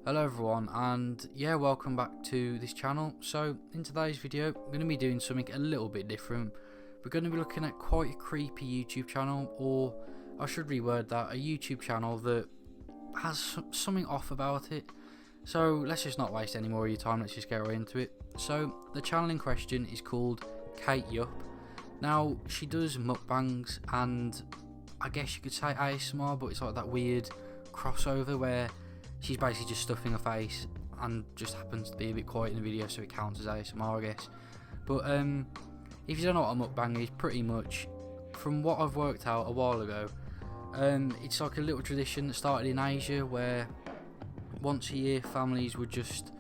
Hello everyone, and yeah, welcome back to this channel. So in today's video I'm going to be doing something a little bit different. We're going to be looking at quite a creepy YouTube channel, or I should reword that, a YouTube channel that has something off about it. So let's just not waste any more of your time, let's just get right into it. So the channel in question is called Kate Yup. Now she does mukbangs and I guess you could say ASMR, but it's like that weird crossover where she's basically just stuffing her face and just happens to be a bit quiet in the video, so it counts as ASMR, I guess. But if you don't know what a mukbang is, pretty much, from what I've worked out a while ago, it's like a little tradition that started in Asia where once a year families would just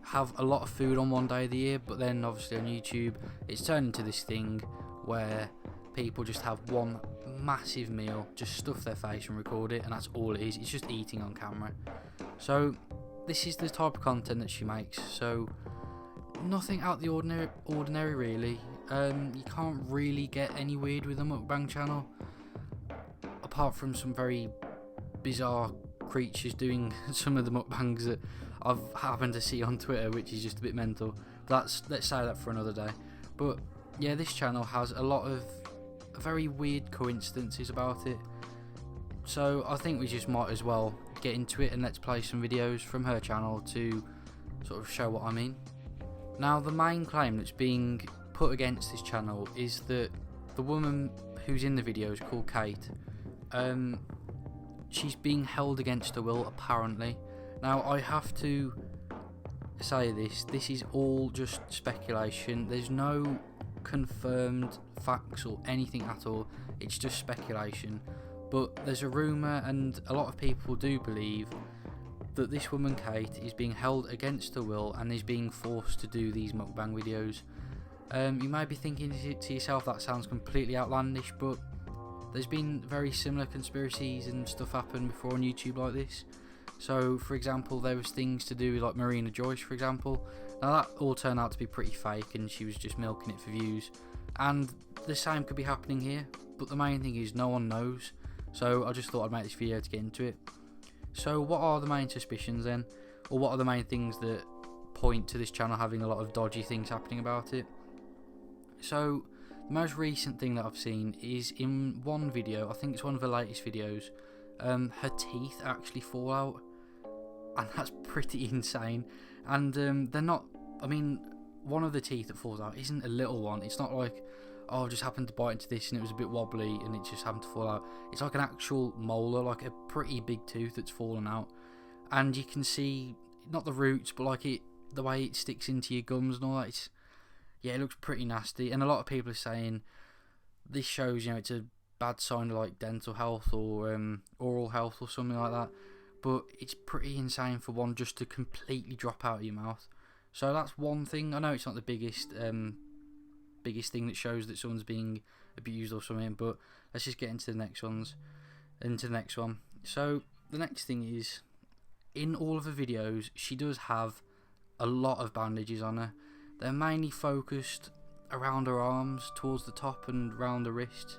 have a lot of food on one day of the year, but then obviously on YouTube it's turned into this thing where people just have one massive meal, just stuff their face and record it, and that's all it is. It's just eating on camera. So this is the type of content that she makes, so nothing out the ordinary really. You can't really get any weird with a mukbang channel, apart from some very bizarre creatures doing some of the mukbangs that I've happened to see on Twitter, which is just a bit mental. Let's say that for another day. But yeah, this channel has a lot of very weird coincidences about it, so I think we just might as well get into it and let's play some videos from her channel to sort of show what I mean. Now, the main claim that's being put against this channel is that the woman who's in the video is called Kate. She's being held against her will, apparently. Now, I have to say this is all just speculation. There's no confirmed facts or anything at all, it's just speculation. But there's a rumour, and a lot of people do believe, that this woman Kate is being held against her will and is being forced to do these mukbang videos. You may be thinking to yourself, that sounds completely outlandish, but there's been very similar conspiracies and stuff happen before on YouTube like this. So for example, there was things to do with like Marina Joyce, for example. Now that all turned out to be pretty fake and she was just milking it for views, and the same could be happening here, but the main thing is no one knows. So I just thought I'd make this video to get into it. So what are the main suspicions then, or what are the main things that point to this channel having a lot of dodgy things happening about it? So the most recent thing that I've seen is in one video, I think it's one of her latest videos, her teeth actually fall out, and that's pretty insane. And they're not, I mean, one of the teeth that falls out isn't a little one. It's not like, oh, I just happened to bite into this and it was a bit wobbly and it just happened to fall out. It's like an actual molar, like a pretty big tooth that's fallen out, and you can see not the roots, but like the way it sticks into your gums and all that. Yeah, it looks pretty nasty, and a lot of people are saying this shows, it's a bad sign of like dental health or oral health or something like that. But it's pretty insane for one just to completely drop out of your mouth. So that's one thing. I know it's not the biggest thing that shows that someone's being abused or something, but let's just get into the next one. So the next thing is, in all of her videos she does have a lot of bandages on her. They're mainly focused around her arms, towards the top and around the wrists,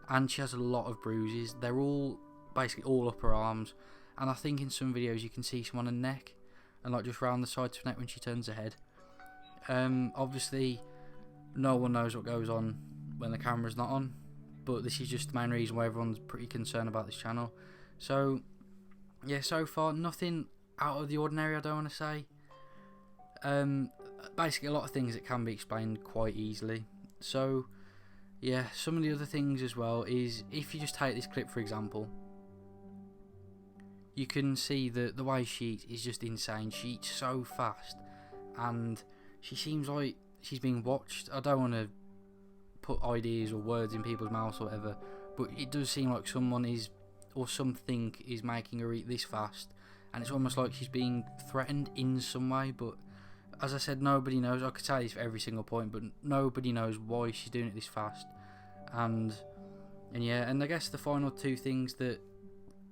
and she has a lot of bruises. They're all basically all up her arms, and I think in some videos you can see some on her neck and like just round the sides of her neck when she turns her head. Obviously no one knows what goes on when the camera's not on, but this is just the main reason why everyone's pretty concerned about this channel. So yeah, so far nothing out of the ordinary, I don't want to say. Basically a lot of things that can be explained quite easily. So yeah, some of the other things as well is, if you just take this clip for example, you can see that the way she eats is just insane. She eats so fast and she seems like she's being watched. I don't want to put ideas or words in people's mouths or whatever, but it does seem like someone is, or something is making her eat this fast, and it's almost like she's being threatened in some way. But as I said, nobody knows. I could say this for every single point, but nobody knows why she's doing it this fast. And yeah, and I guess the final two things that,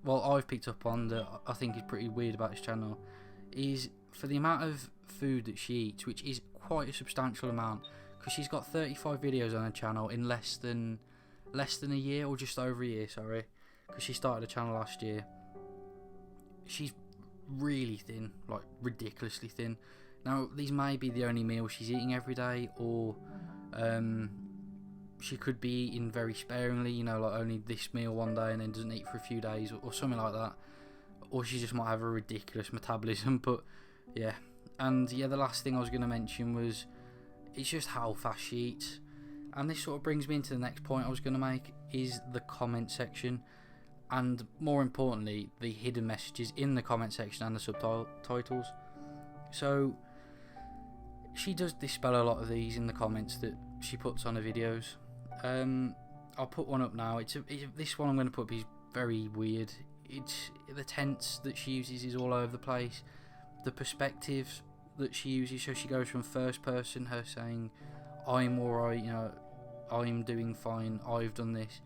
well, I've picked up on that I think is pretty weird about this channel is for the amount of food that she eats, which is quite a substantial amount, because she's got 35 videos on her channel in less than a year, or just over a year, sorry, because she started the channel last year. She's really thin, like ridiculously thin. Now, these may be the only meal she's eating every day, or she could be eating very sparingly, you know, like only this meal one day and then doesn't eat for a few days, or something like that. Or she just might have a ridiculous metabolism. But yeah, and yeah, the last thing I was going to mention was it's just how fast she eats. And this sort of brings me into the next point I was going to make, is the comment section, and more importantly, the hidden messages in the comment section and the subtitles. So she does dispel a lot of these in the comments that she puts on her videos. I'll put one up now. This one I'm going to put up is very weird. It's the tense that she uses is all over the place. The perspectives that she uses, so she goes from first person, her saying, "I'm alright, you know, I'm doing fine, I've done this,"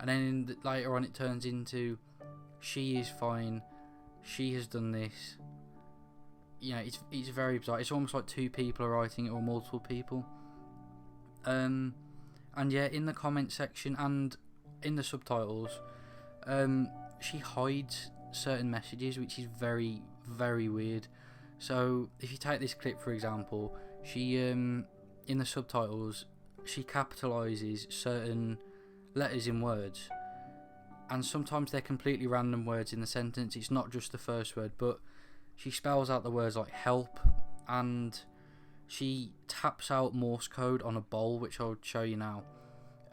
and then later on it turns into, "She is fine, she has done this." You know, it's very bizarre. It's almost like two people are writing it, or multiple people. And yeah, in the comment section and in the subtitles, she hides certain messages, which is very, very weird. So if you take this clip for example, she in the subtitles, she capitalizes certain letters in words, and sometimes they're completely random words in the sentence. It's not just the first word, but she spells out the words like help, and she taps out Morse code on a bowl, which I'll show you now,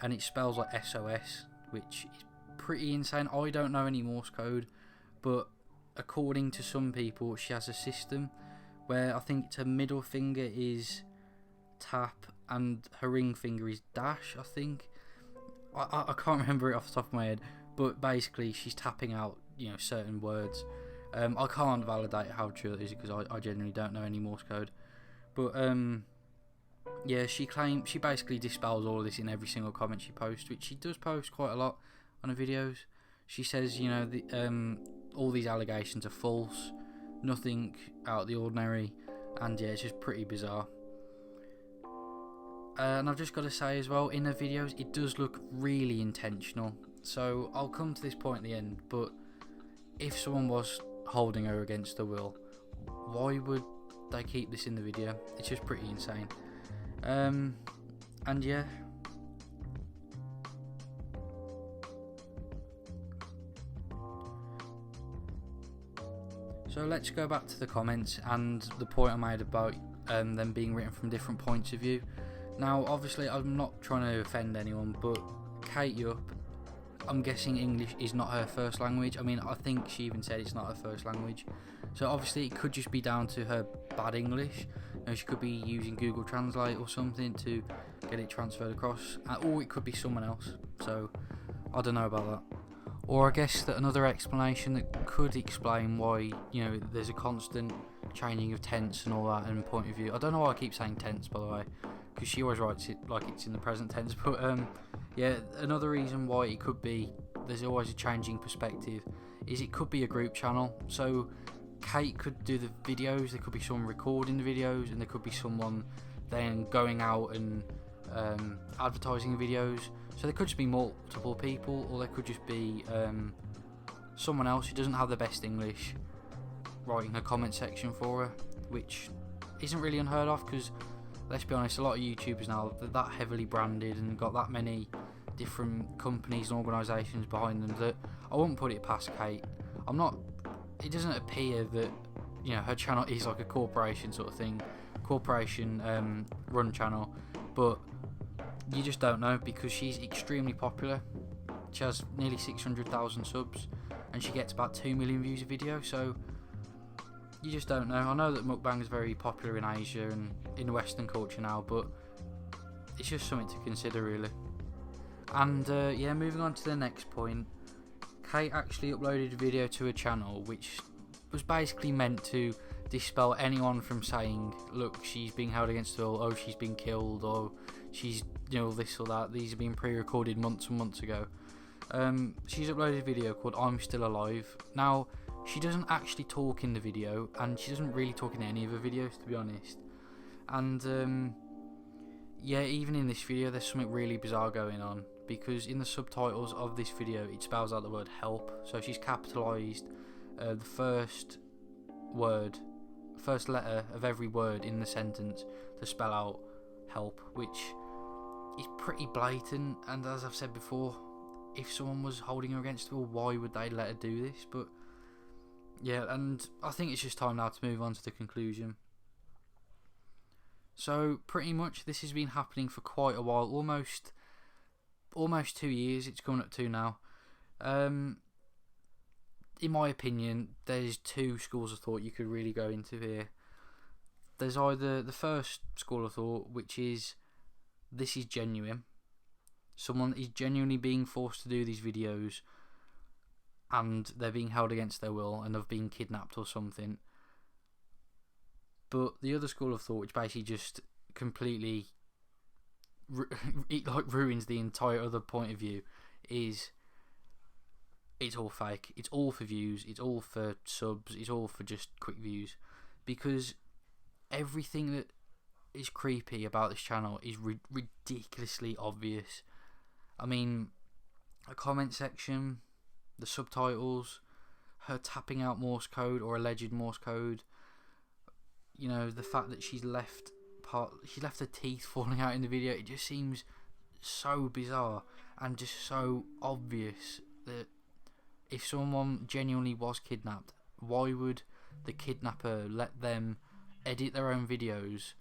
and it spells like SOS, which is pretty insane. I don't know any Morse code, but according to some people, she has a system where I think her middle finger is tap and her ring finger is dash, I think. I can't remember it off the top of my head, but basically she's tapping out, you know, certain words. I can't validate how true it is because I genuinely don't know any Morse code. But yeah, she basically dispels all of this in every single comment she posts, which she does post quite a lot on her videos. She says, you know, all these allegations are false, nothing out of the ordinary, and yeah, it's just pretty bizarre. And I've just got to say as well, in her videos, it does look really intentional. So I'll come to this point at the end, but if someone was holding her against her will, why would they keep this in the video? It's just pretty insane. And yeah. So let's go back to the comments and the point I made about them being written from different points of view. Now, obviously, I'm not trying to offend anyone, but Kate Yup, I'm guessing English is not her first language. I mean, I think she even said it's not her first language. So obviously, it could just be down to her bad English. You know, she could be using Google Translate or something to get it transferred across, or it could be someone else. So I don't know about that. Or I guess that another explanation that could explain why, you know, there's a constant changing of tense and all that and point of view. I don't know why I keep saying tense, by the way, because she always writes it like it's in the present tense. But yeah, another reason why it could be there's always a changing perspective is it could be a group channel. So Kate could do the videos, there could be someone recording the videos, and there could be someone then going out and advertising videos. So there could just be multiple people, or there could just be someone else who doesn't have the best English writing a comment section for her, which isn't really unheard of, because let's be honest, a lot of YouTubers now, they're that heavily branded and got that many different companies and organisations behind them that I wouldn't put it past Kate. It doesn't appear that, you know, her channel is like a corporation sort of thing, corporation run channel, but you just don't know, because she's extremely popular. She has nearly 600,000 subs and she gets about 2 million views a video, so you just don't know. I know that mukbang is very popular in Asia and in Western culture now, but it's just something to consider, really. And yeah, moving on to the next point, Kate actually uploaded a video to her channel which was basically meant to dispel anyone from saying, look, she's being held against her will, oh, she's been killed, or she's, you know, this or that. These have been pre-recorded months and months ago. She's uploaded a video called I'm Still Alive. Now, she doesn't actually talk in the video, and she doesn't really talk in any of her videos, to be honest. And yeah, even in this video there's something really bizarre going on, because in the subtitles of this video it spells out the word help. So she's capitalised the first word, first letter of every word in the sentence to spell out help, which is pretty blatant. And as I've said before, if someone was holding her against the wall, why would they let her do this? But yeah, and I think it's just time now to move on to the conclusion. So pretty much this has been happening for quite a while, almost 2 years it's coming up to now. In my opinion, there's two schools of thought you could really go into here. There's either the first school of thought, which is this is genuine. Someone is genuinely being forced to do these videos and they're being held against their will and have been kidnapped or something. But the other school of thought, which basically just completely it like ruins the entire other point of view, is it's all fake. It's all for views. It's all for subs. It's all for just quick views. Because everything that is creepy about this channel is ridiculously obvious. I mean, a comment section, the subtitles, her tapping out Morse code or alleged Morse code. You know, the fact that she left her teeth falling out in the video. It just seems so bizarre and just so obvious that if someone genuinely was kidnapped, why would the kidnapper let them edit their own videos,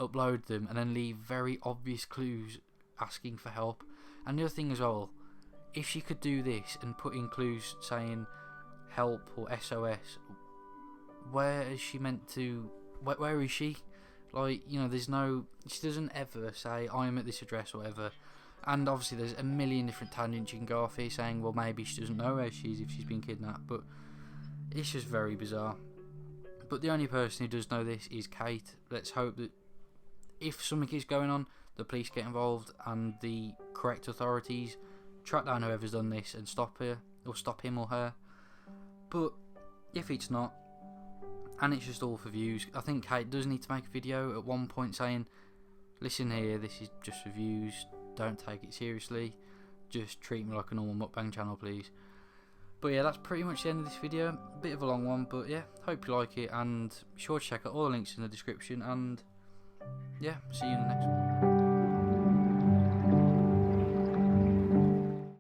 upload them, and then leave very obvious clues asking for help? And the other thing as well, if she could do this and put in clues saying help or SOS, where is she meant to? Where is she? Like, you know, she doesn't ever say I am at this address or whatever. And obviously there's a million different tangents you can go off here saying, well, maybe she doesn't know where she is if she's been kidnapped, but it's just very bizarre. But the only person who does know this is Kate. Let's hope that if something is going on, the police get involved and the correct authorities track down whoever's done this and stop her, or stop him or her. But if it's not, and it's just all for views, I think Kate does need to make a video at one point saying, listen here, this is just for views, don't take it seriously, just treat me like a normal mukbang channel, please. But yeah, that's pretty much the end of this video. A bit of a long one, but yeah, hope you like it, and be sure to check out all the links in the description, and yeah, see you in the next one.